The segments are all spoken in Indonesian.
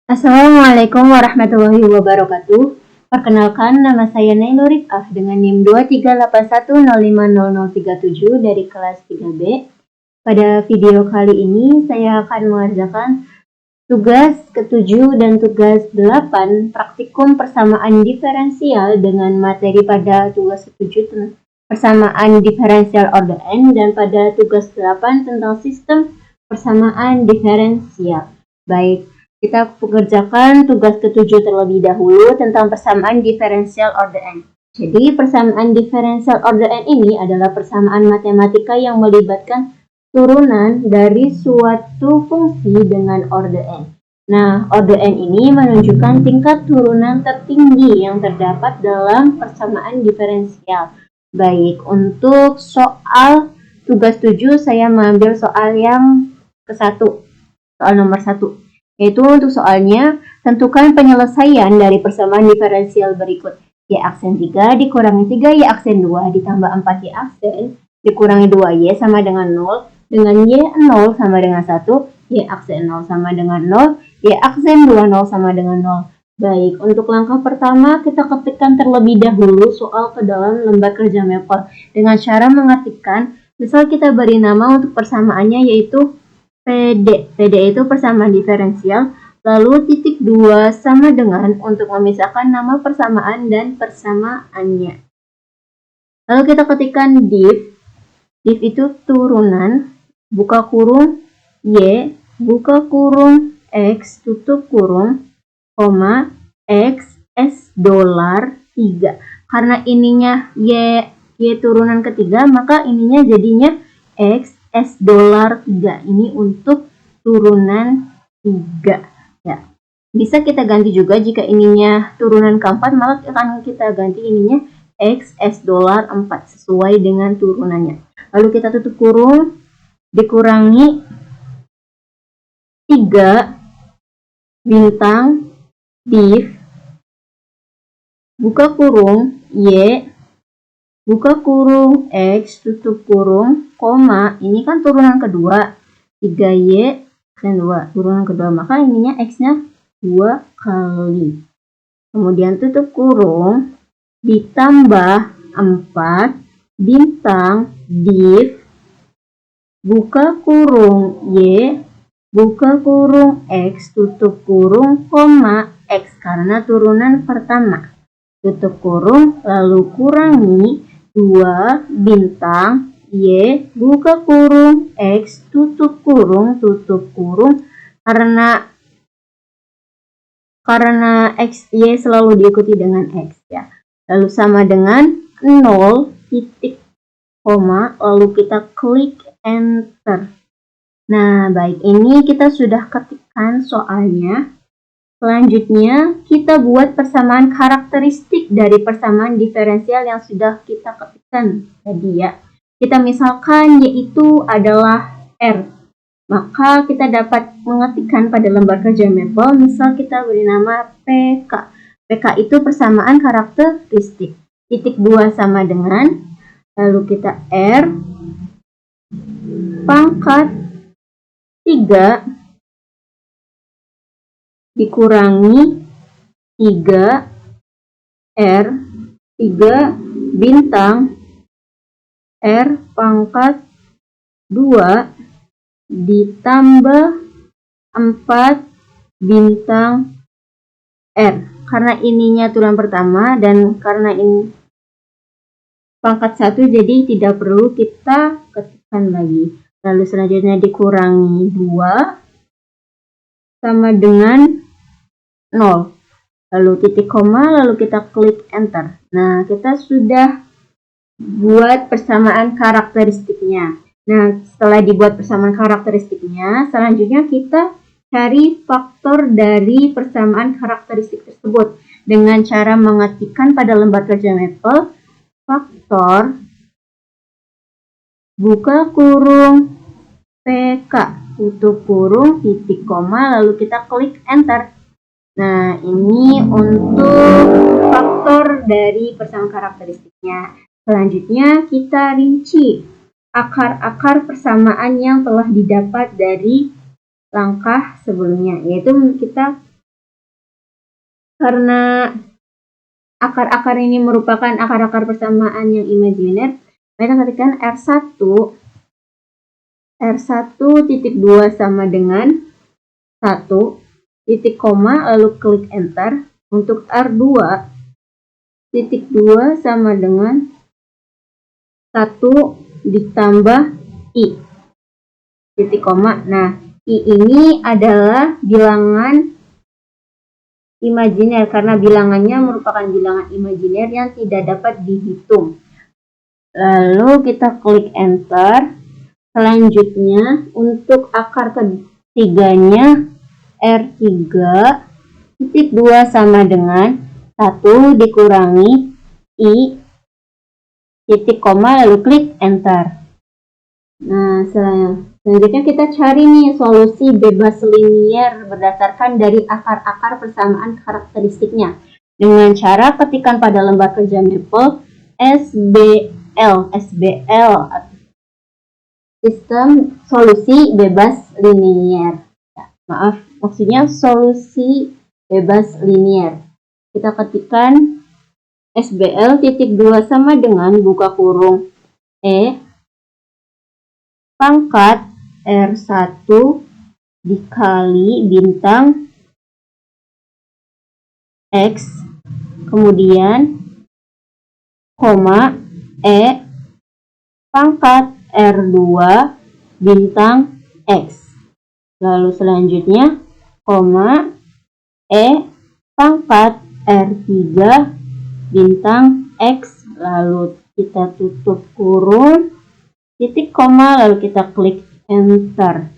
Assalamualaikum warahmatullahi wabarakatuh. Perkenalkan, nama saya Nailur Rifah dengan NIM 2381050037 dari kelas 3B. Pada video kali ini, saya akan mengerjakan tugas ke-7 dan tugas 8 praktikum persamaan diferensial dengan materi pada tugas ke-7 persamaan diferensial order n dan pada tugas 8 tentang sistem persamaan diferensial. Baik, kita mengerjakan tugas ke-7 terlebih dahulu tentang persamaan diferensial order n. Jadi, persamaan diferensial order n ini adalah persamaan matematika yang melibatkan turunan dari suatu fungsi dengan order n. Nah, order n ini menunjukkan tingkat turunan tertinggi yang terdapat dalam persamaan diferensial. Baik, untuk soal tugas 7 saya mengambil soal yang ke-1, soal nomor 1. Yaitu untuk soalnya, tentukan penyelesaian dari persamaan diferensial berikut. Y aksen 3 dikurangi 3Y aksen 2 ditambah 4Y aksen dikurangi 2Y sama dengan 0. Dengan Y0 sama dengan 1, Y aksen 0 sama dengan 0, Y aksen 2 0 sama dengan 0. Baik, untuk langkah pertama kita ketikkan terlebih dahulu soal ke dalam lembar kerja Maple. Dengan cara mengetikkan, misal kita beri nama untuk persamaannya yaitu PD. PD itu persamaan diferensial, lalu titik 2 sama dengan untuk memisahkan nama persamaan dan persamaannya. Lalu kita ketikkan div itu turunan, buka kurung Y, buka kurung X, tutup kurung, koma, X, S dolar 3. Karena ininya Y turunan ketiga, maka ininya jadinya X, S dolar 3. Ini untuk turunan 3. Ya. Bisa kita ganti juga jika ininya turunan keempat, maka akan kita ganti ininya X, S dolar 4 sesuai dengan turunannya. Lalu kita tutup kurung, dikurangi 3 bintang div, buka kurung Y, buka kurung X, tutup kurung, koma, ini kan turunan kedua, 3Y dan 2, turunan kedua, maka ininya X-nya 2 kali. Kemudian tutup kurung, ditambah 4, bintang, div, buka kurung Y, buka kurung X, tutup kurung, koma, X karena turunan pertama. Tutup kurung, lalu kurangi 2 bintang Y, buka kurung X, tutup kurung, karena X, Y selalu diikuti dengan X ya. Lalu sama dengan 0, titik, koma, lalu kita klik enter. Nah, baik, ini kita sudah ketikkan soalnya. Selanjutnya, kita buat persamaan karakteristik dari persamaan diferensial yang sudah kita ketikkan tadi ya. Kita misalkan yaitu adalah R. Maka kita dapat mengetikkan pada lembar kerja Maple, misal kita beri nama PK. PK itu persamaan karakteristik. Titik 2 sama dengan, lalu kita R, pangkat 3 dikurangi 3 R, 3 bintang R pangkat 2 ditambah 4 bintang R. Karena ininya turunan pertama dan karena ini pangkat 1, jadi tidak perlu kita ketikkan lagi. Lalu selanjutnya dikurangi 2 sama dengan 0. Lalu titik koma, lalu kita klik enter. Nah, kita sudah buat persamaan karakteristiknya. Nah, setelah dibuat persamaan karakteristiknya, selanjutnya kita cari faktor dari persamaan karakteristik tersebut dengan cara mengetikkan pada lembar kerja Maple faktor buka kurung PK, tutup kurung, titik koma, lalu kita klik enter. Nah, ini untuk faktor dari persamaan karakteristiknya. Selanjutnya kita rinci akar-akar persamaan yang telah didapat dari langkah sebelumnya, yaitu kita karena akar-akar ini merupakan akar-akar persamaan yang imajiner, kita ketikkan R1 titik 2 sama dengan 1 titik koma, lalu klik enter. Untuk R2 titik 2 sama dengan 1 ditambah I titik koma. Nah, I ini adalah bilangan imajiner karena bilangannya merupakan bilangan imajiner yang tidak dapat dihitung. Lalu kita klik enter. Selanjutnya untuk akar ketiganya R3 titik 2 sama dengan 1 dikurangi I titik koma, lalu klik enter. Nah, selanjutnya kita cari nih solusi bebas linier berdasarkan dari akar-akar persamaan karakteristiknya dengan cara ketikkan pada lembar kerja Maple SBL sistem solusi bebas linier. Maaf, maksudnya solusi bebas linier. Kita ketikkan SBL titik 2 sama dengan buka kurung E pangkat R1 dikali bintang X, kemudian koma E pangkat R2 bintang X. Lalu selanjutnya koma E pangkat R3 bintang X. Lalu kita tutup kurung, titik koma, lalu kita klik enter.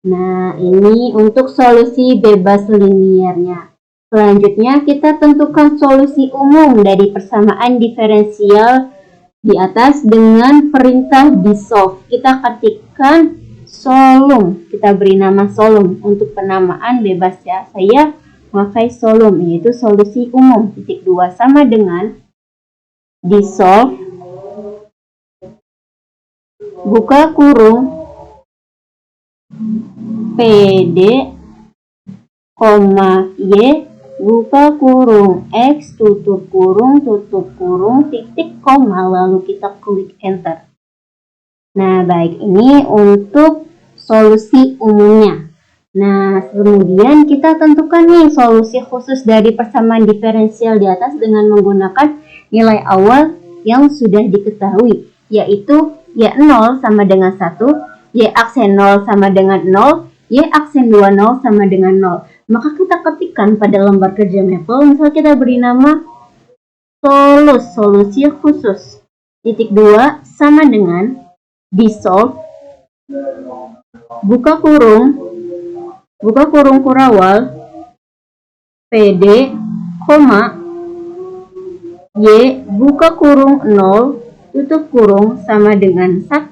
Nah, ini untuk solusi bebas liniernya. Selanjutnya kita tentukan solusi umum dari persamaan diferensial di atas dengan perintah dissolve. Kita ketikkan solum, kita beri nama solum untuk penamaan bebas ya. Saya memakai solum, yaitu solusi umum. Titik 2 sama dengan dissolve buka kurung PD, Y, buka kurung X, tutup kurung, titik koma, lalu kita klik enter. Nah, baik, ini untuk solusi umumnya. Nah, kemudian kita tentukan nih solusi khusus dari persamaan diferensial di atas dengan menggunakan nilai awal yang sudah diketahui, yaitu Y0 sama dengan 1, Y aksen 0 sama dengan 0, Y aksen 20 sama dengan 0. Maka kita ketikkan pada lembar kerja Maple, misal kita beri nama solusi khusus. Titik 2 sama dengan dissolve, buka kurung kurawal, PD, koma, Y, buka kurung 0, tutup kurung sama dengan 1,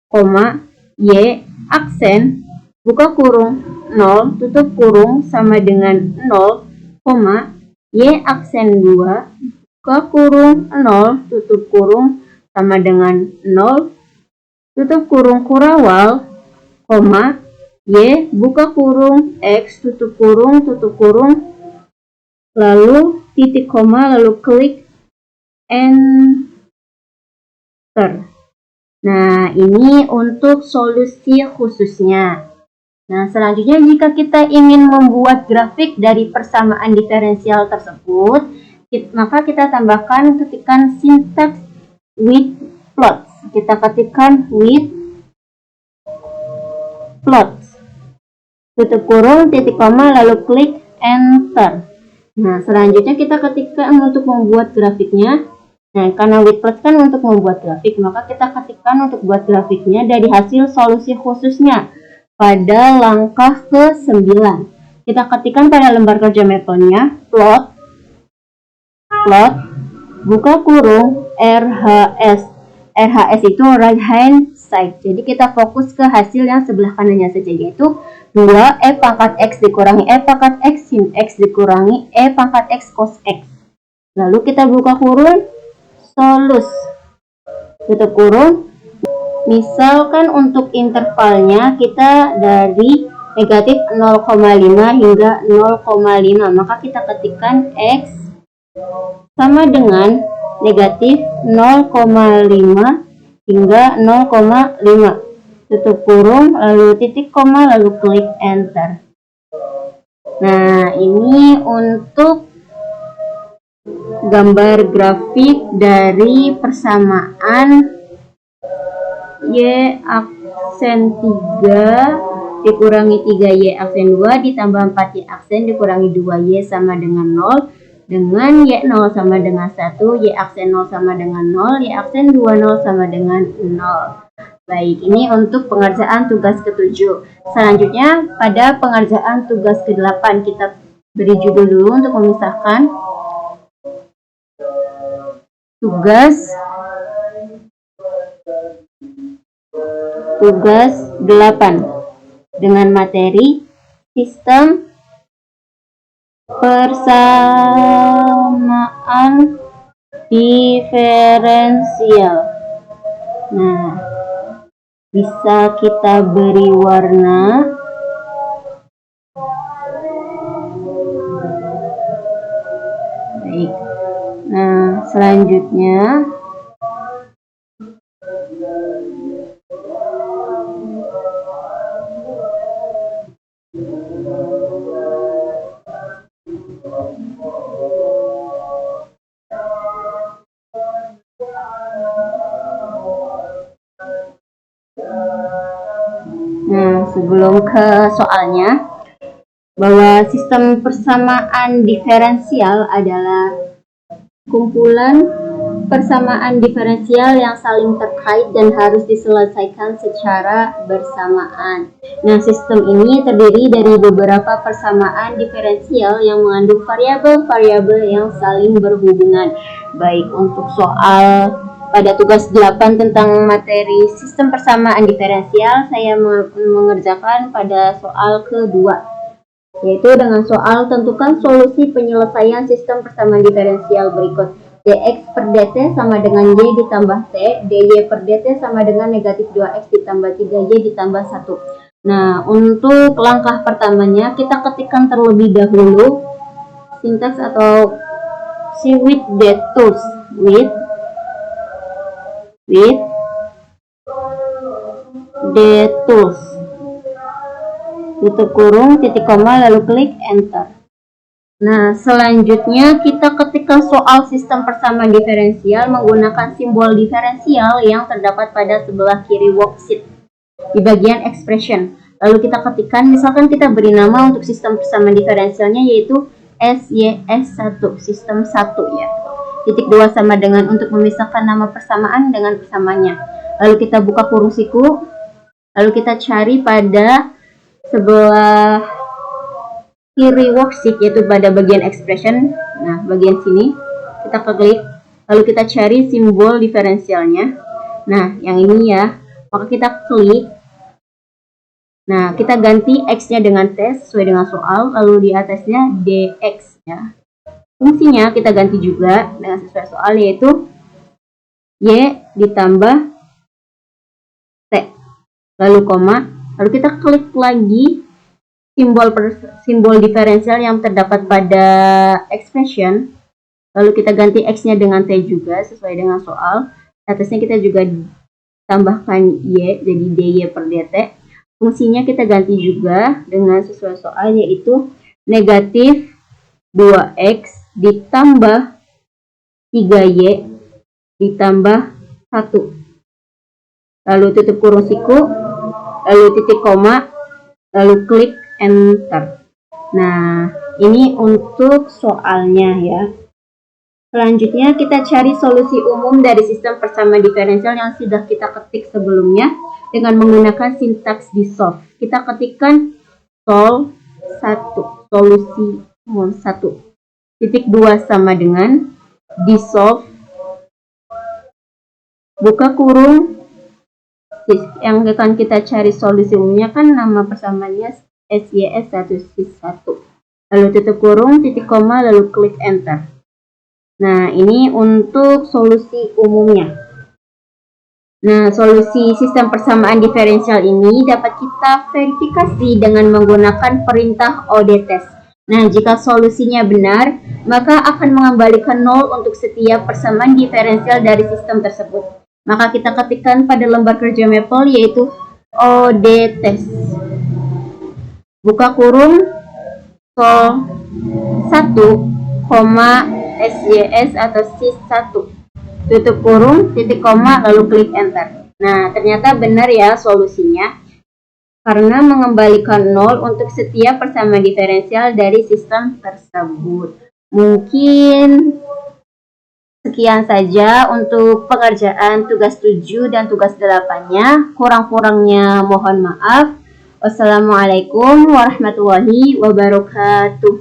koma, Y, aksen, buka kurung 0, tutup kurung sama dengan 0, koma, Y aksen 2, buka kurung 0, tutup kurung sama dengan 0, tutup kurung kurawal, koma, Y, buka kurung X, tutup kurung, lalu titik koma, lalu klik enter. Nah, ini untuk solusi khususnya. Nah, selanjutnya jika kita ingin membuat grafik dari persamaan diferensial tersebut, maka kita tambahkan ketikan sintaks with plots. Kita ketikkan with plots, tutup kurung, titik koma, lalu klik enter. Nah, selanjutnya kita ketikkan untuk membuat grafiknya. Nah, karena with plots kan untuk membuat grafik, maka kita ketikkan untuk buat grafiknya dari hasil solusi khususnya pada langkah ke-9. Kita ketikkan pada lembar kerja Maple-nya plot, buka kurung RHS. RHS itu right hand side. Jadi kita fokus ke hasil yang sebelah kanannya saja, yaitu 2 E pangkat X dikurangi E pangkat X sin X dikurangi E pangkat X cos X. Lalu kita buka kurung, solus, tutup kurung. Misalkan untuk intervalnya kita dari negatif 0,5 hingga 0,5. Maka kita ketikkan X sama dengan negatif 0,5 hingga 0,5. Tutup kurung, lalu titik koma, lalu klik enter. Nah, ini untuk gambar grafik dari persamaan Y aksen 3 dikurangi 3Y aksen 2 ditambah 4Y aksen dikurangi 2Y sama dengan 0, dengan Y0 sama dengan 1, Y aksen 0 sama dengan 0, Y aksen 2 0 sama dengan 0. Baik, ini untuk pengerjaan tugas ke-7. Selanjutnya, pada pengerjaan tugas ke-8, kita beri judul dulu untuk memisahkan tugas 8 dengan materi sistem persamaan diferensial. Nah, bisa kita beri warna. Baik. Nah, selanjutnya sebelum ke soalnya, bahwa sistem persamaan diferensial adalah kumpulan persamaan diferensial yang saling terkait dan harus diselesaikan secara bersamaan. Nah, sistem ini terdiri dari beberapa persamaan diferensial yang mengandung variabel-variabel yang saling berhubungan. Baik, untuk soal pada tugas 8 tentang materi sistem persamaan diferensial, saya mengerjakan pada soal kedua, yaitu dengan soal tentukan solusi penyelesaian sistem persamaan diferensial berikut. Dx per dt sama dengan y ditambah t, dy per dt sama dengan negatif 2x ditambah 3y ditambah 1. Nah, untuk langkah pertamanya, kita ketikkan terlebih dahulu sintaks atau si with the tools, with the tools, tutup kurung, titik koma, lalu klik enter. Nah, selanjutnya kita ketikkan soal sistem persamaan diferensial menggunakan simbol diferensial yang terdapat pada sebelah kiri worksheet di bagian expression. Lalu kita ketikkan, misalkan kita beri nama untuk sistem persamaan diferensialnya yaitu SYS1, sistem 1 ya. Titik 2 sama dengan untuk memisahkan nama persamaan dengan persamaannya. Lalu kita buka kurung siku, lalu kita cari pada sebelah kiri worksheet yaitu pada bagian expression. Nah, bagian sini kita klik, lalu kita cari simbol diferensialnya. Nah, yang ini ya, maka kita klik. Nah, kita ganti x-nya dengan t sesuai dengan soal, lalu di atasnya dx ya. Fungsinya kita ganti juga dengan sesuai soal, yaitu y ditambah t, lalu koma, lalu kita klik lagi simbol diferensial yang terdapat pada expression, lalu kita ganti x-nya dengan t juga sesuai dengan soal. Atasnya kita juga tambahkan y, jadi dy per dt. Fungsinya kita ganti juga dengan sesuai soal, yaitu negatif 2x ditambah 3y ditambah 1. Lalu tutup kurung siku, lalu titik koma, lalu klik enter. Nah, ini untuk soalnya ya. Selanjutnya kita cari solusi umum dari sistem persamaan diferensial yang sudah kita ketik sebelumnya dengan menggunakan sintaks dissolve. Kita ketikkan sol 1, solusi umum 1. Titik 2 sama dengan dissolve, buka kurung, yang akan kita cari solusi umumnya kan nama persamaannya SYS1 lalu tutup kurung, titik koma, lalu klik enter. Nah, ini untuk solusi umumnya. Nah, solusi sistem persamaan diferensial ini dapat kita verifikasi dengan menggunakan perintah ODTest. Nah, jika solusinya benar, maka akan mengembalikan 0 untuk setiap persamaan diferensial dari sistem tersebut. Maka kita ketikkan pada lembar kerja Maple yaitu ODTest. Buka kurung sol 1, SYS atau SYS1. Tutup kurung, titik koma, lalu klik enter. Nah, ternyata benar ya solusinya. Karena mengembalikan 0 untuk setiap persamaan diferensial dari sistem tersebut. Mungkin sekian saja untuk pengerjaan tugas 7 dan tugas 8-nya. Kurang-kurangnya mohon maaf. Wassalamualaikum warahmatullahi wabarakatuh.